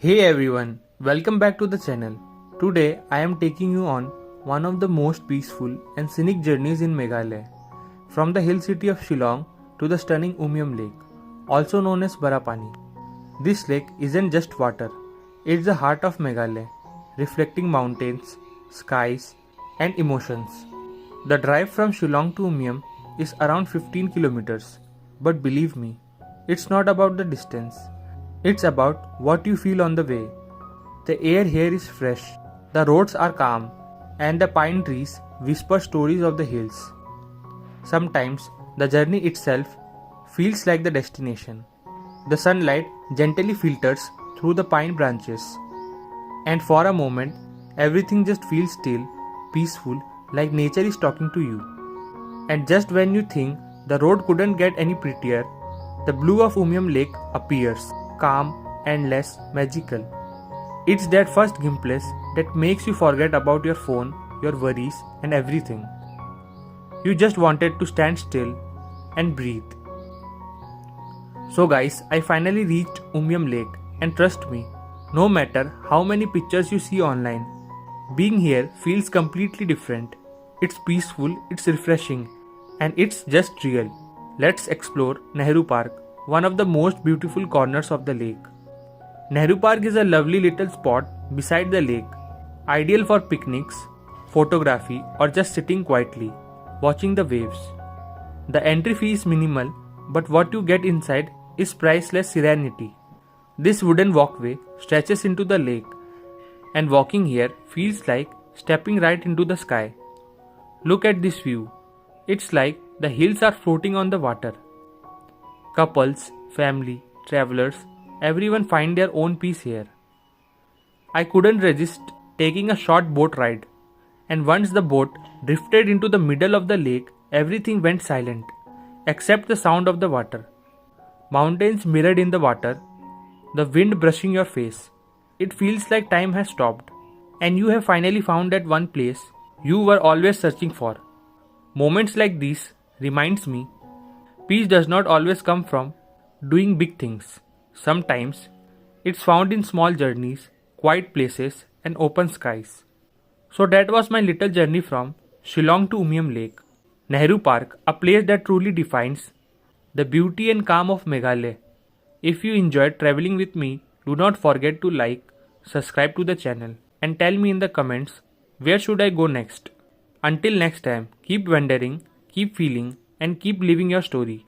Hey everyone, welcome back to the channel. Today I am taking you on one of the most peaceful and scenic journeys in Meghalaya. From the hill city of Shillong to the stunning Umiam Lake, also known as Barapani. This lake isn't just water, it's the heart of Meghalaya, reflecting mountains, skies, and emotions. The drive from Shillong to Umiam is around 15 kilometers, but believe me, it's not about the distance. It's about what you feel on the way. The air here is fresh, the roads are calm, and the pine trees whisper stories of the hills. Sometimes the journey itself feels like the destination. The sunlight gently filters through the pine branches, and for a moment, everything just feels still, peaceful, like nature is talking to you. And just when you think the road couldn't get any prettier, the blue of Umiam Lake appears, calm and less magical. It's that first glimpse that makes you forget about your phone, your worries, and everything. You just wanted to stand still and breathe. So guys, I finally reached Umiam Lake, and trust me, no matter how many pictures you see online, being here feels completely different. It's peaceful, it's refreshing, and it's just real. Let's explore Nehru Park, one of the most beautiful corners of the lake. Nehru Park is a lovely little spot beside the lake, ideal for picnics, photography, or just sitting quietly, watching the waves. The entry fee is minimal, but what you get inside is priceless serenity. This wooden walkway stretches into the lake, and walking here feels like stepping right into the sky. Look at this view. It's like the hills are floating on the water. Couples, family, travelers, everyone find their own peace here. I couldn't resist taking a short boat ride, and once the boat drifted into the middle of the lake, everything went silent, except the sound of the water. Mountains mirrored in the water, the wind brushing your face. It feels like time has stopped, and you have finally found that one place you were always searching for. Moments like these reminds me peace does not always come from doing big things. Sometimes it's found in small journeys, quiet places, and open skies. So that was my little journey from Shillong to Umiam Lake. Nehru Park, a place that truly defines the beauty and calm of Meghalaya. If you enjoyed traveling with me, do not forget to like, subscribe to the channel, and tell me in the comments where should I go next. Until next time, keep wandering, keep feeling, and keep living your story.